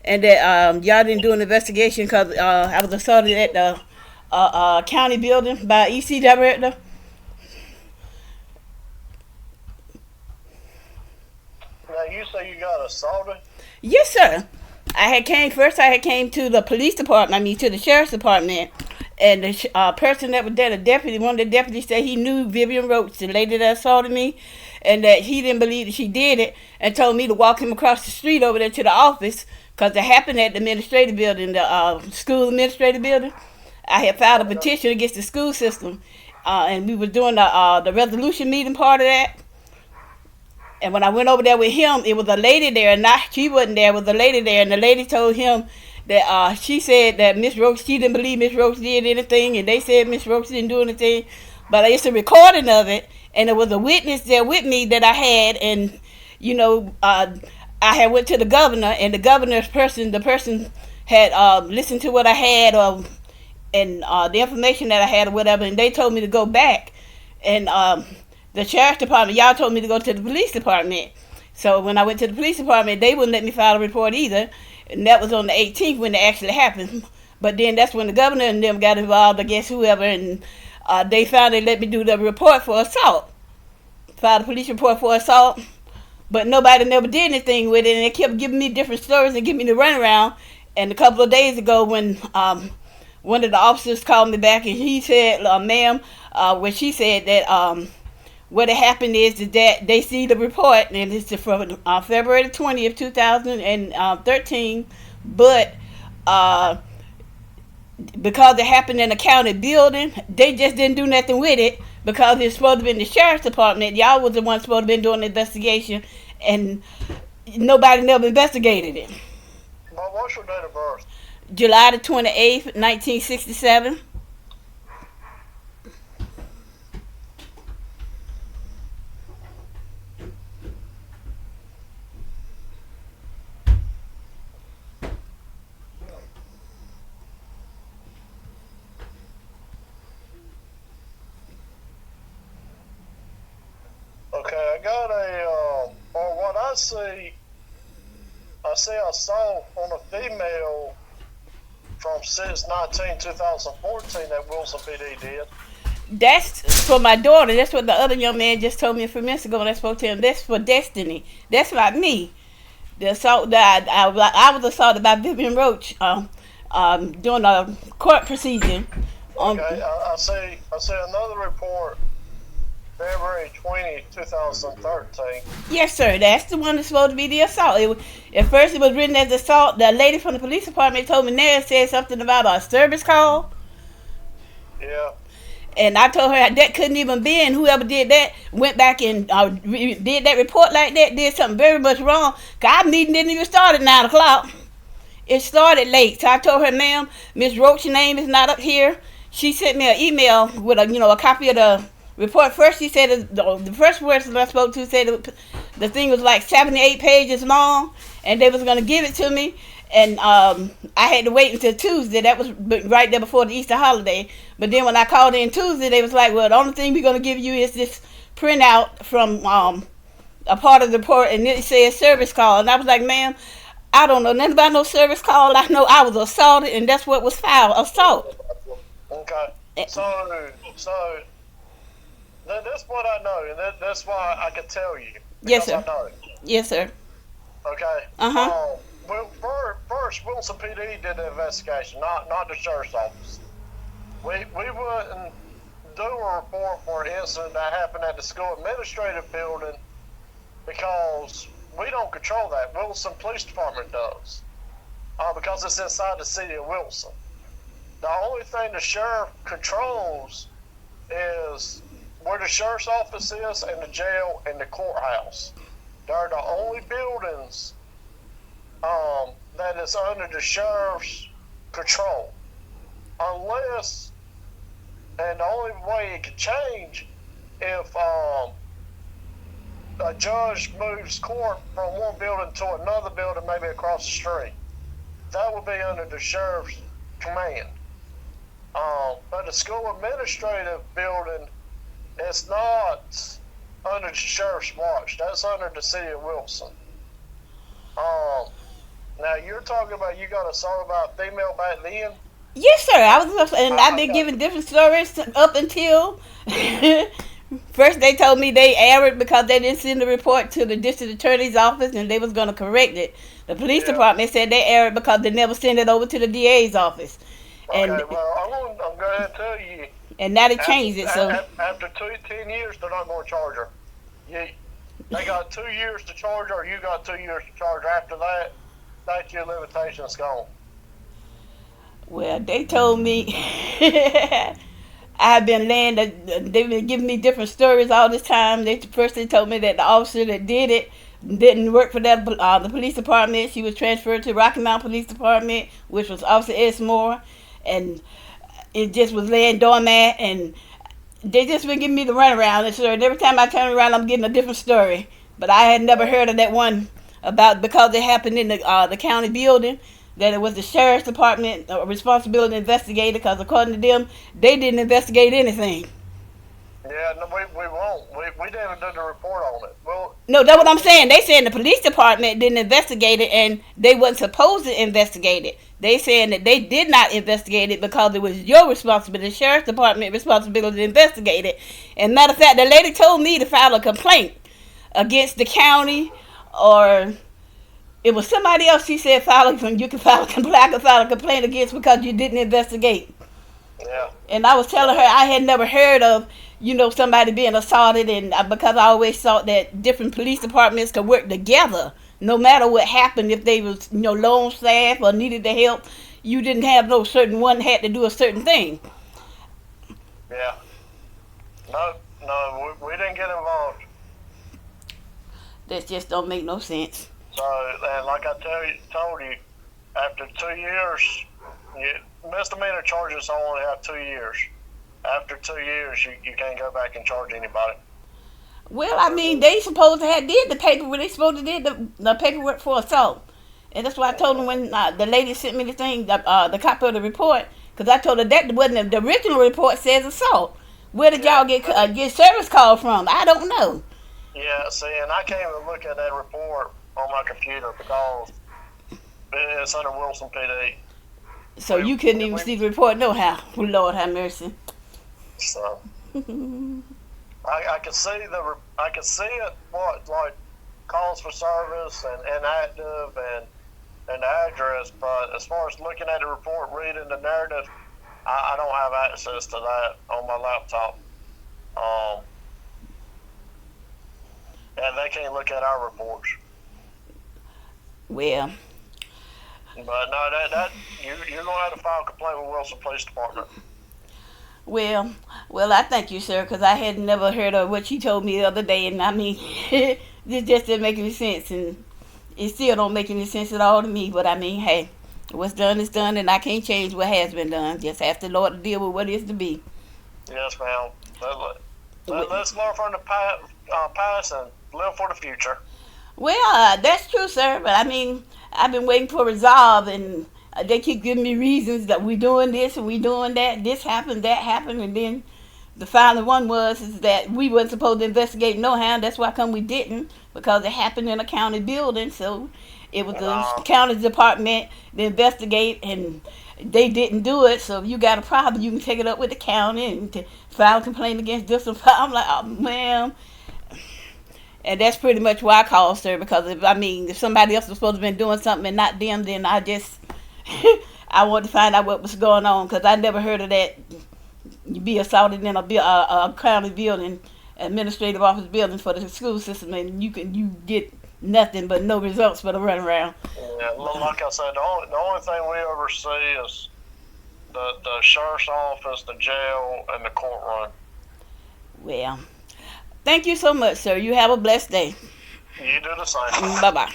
and that y'all didn't do an investigation because I was assaulted at the county building by EC director. Now you say you got assaulted? Yes, sir. I had came to the police department. I mean, to the sheriff's department, and the person that was there, the deputy, one of the deputies said he knew Vivian Roach, the lady that assaulted me, and that he didn't believe that she did it, and told me to walk him across the street over there to the office because it happened at the administrative building, the school administrative building. I had filed a petition against the school system, and we were doing the resolution meeting part of that. And when I went over there with him, it was a lady there, and not she wasn't there. It was a lady there, and the lady told him that she said that Miss Roach, she didn't believe Miss Roach did anything, and they said Miss Roach didn't do anything. But it's a recording of it, and there was a witness there with me that I had, and I had went to the governor, and the person had listened to what I had, and the information that I had or whatever, and they told me to go back, and the sheriff's department, y'all told me to go to the police department. So when I went to the police department, they wouldn't let me file a report either. And that was on the 18th when it actually happened. But then that's when the governor and them got involved, I guess whoever, and they finally let me do the report for assault. Filed a police report for assault. But nobody never did anything with it, and they kept giving me different stories and giving me the runaround. And a couple of days ago when one of the officers called me back, and he said, ma'am, when she said that what had happened is that they see the report, and it's from February 20th, 2013, but because it happened in a county building, they just didn't do nothing with it because it's supposed to be in the sheriff's department. Y'all was the ones supposed to be doing the investigation, and nobody never investigated it. Well, what's your date of birth? July the 28th, 1967. Okay, I got or what I see assault on a female from 6/19/2014 that Wilson PD did. That's for my daughter. That's what the other young man just told me a few minutes ago when I spoke to him. That's for Destiny. That's not me. The assault that I was assaulted by Vivian Roach during a court proceeding. Okay, I see another report, February 20, 2013. Yes, sir. That's the one that's supposed to be the assault. At first, it was written as assault. The lady from the police department told me there said something about a service call. Yeah. And I told her that couldn't even be, and whoever did that went back and did that report like that, did something very much wrong. Cause our meeting didn't even start at 9 o'clock. It started late. So I told her, ma'am, Miss Roach's name is not up here. She sent me an email with a copy of the report. First, she said the first person I spoke to said the thing was like 78 pages long, and they was gonna give it to me. And I had to wait until Tuesday. That was right there before the Easter holiday. But then when I called in Tuesday, they was like, well, the only thing we're going to give you is this printout from a part of the report, and it says service call. And I was like, ma'am, I don't know nothing about no service call. I know I was assaulted, and that's what was filed, assault. Okay. So that's what I know, and that's why I can tell you. Yes, sir. I know. Yes, sir. Okay. Uh-huh. Well, first, Wilson PD did the investigation, not the sheriff's office. We wouldn't do a report for an incident that happened at the school administrative building because we don't control that. Wilson Police Department does, because it's inside the city of Wilson. The only thing the sheriff controls is where the sheriff's office is and the jail and the courthouse. They're the only buildings that is under the sheriff's control. Unless, and the only way it can change if a judge moves court from one building to another building, maybe across the street. That would be under the sheriff's command. But the school administrative building, it's not under the sheriff's watch. That's under the city of Wilson. Now you're talking about you got a song about female back then. Yes, sir. I've been giving different stories up until first they told me they aired because they didn't send the report to the district attorney's office and they was going to correct it. The police department said they aired because they never sent it over to the DA's office. Okay, well, I'm going to tell you. And now they changed it. So after 10 years, they're not going to charge her. They got 2 years to charge her. You got 2 years to charge her. After that, that's your limitation's gone. Well, they told me I've been laying. They've been giving me different stories all this time. They told me that the officer that did it didn't work for the police department. She was transferred to Rocky Mount Police Department, which was Officer Esmore, and it just was laying dormant. And they just been giving me the runaround. And every time I turn around, I'm getting a different story. But I had never heard of that one about because it happened in the county building. That it was the sheriff's department responsibility to investigate it because according to them, they didn't investigate anything. Yeah, no, we won't. We didn't do the report on it. Well, no, that's what I'm saying. They saying the police department didn't investigate it and they wasn't supposed to investigate it. They saying that they did not investigate it because it was your responsibility, the sheriff's department responsibility to investigate it. And matter of fact, the lady told me to file a complaint against the county or... It was somebody else. She said, you can file a complaint against because you didn't investigate. Yeah. And I was telling her I had never heard of, somebody being assaulted, and because I always thought that different police departments could work together, no matter what happened. If they was, lone staff or needed the help, you didn't have no certain one had to do a certain thing. Yeah. No, we didn't get involved. That just don't make no sense. So, and like I told you, after 2 years, misdemeanor charges only have 2 years. After 2 years, you can't go back and charge anybody. Well, I mean, they supposed to have did the paperwork. They supposed to did the paperwork for assault. And that's why I told them when the lady sent me the thing, the copy of the report, because I told her that wasn't the original report says assault. Where did y'all get service call from? I don't know. Yeah, see, and I can't even look at that report on my computer because it's under Wilson PD. So you couldn't even see the report, no how. Lord have mercy. So I can see it. What like calls for service and inactive and the address, but as far as looking at the report, reading the narrative, I don't have access to that on my laptop. And they can't look at our reports. Well, but no, that you're gonna have to file a complaint with Wilson Police Department. Well, I thank you, sir, because I had never heard of what you told me the other day, and I mean, it just didn't make any sense, and it still don't make any sense at all to me. But I mean, hey, what's done is done, and I can't change what has been done. Just have the Lord to deal with what is to be. Yes, ma'am. Let's learn from the past and live for the future. Well, that's true, sir. But I mean, I've been waiting for resolve, and they keep giving me reasons that we doing this and we doing that. This happened, that happened, and then the final one is that we wasn't supposed to investigate no how. That's why we didn't, because it happened in a county building. So it was the county department to investigate, and they didn't do it. So if you got a problem, you can take it up with the county and to file a complaint against this one. I'm like, oh man. And that's pretty much why I called, sir, because if somebody else was supposed to have been doing something and not them, then I just, I wanted to find out what was going on, because I never heard of that. You be assaulted in a county building, administrative office building for the school system, and you get nothing but no results for the runaround. Yeah, like I said, the only thing we oversee is the sheriff's office, the jail, and the courtroom. Well, thank you so much, sir. You have a blessed day. You do the same. Bye-bye.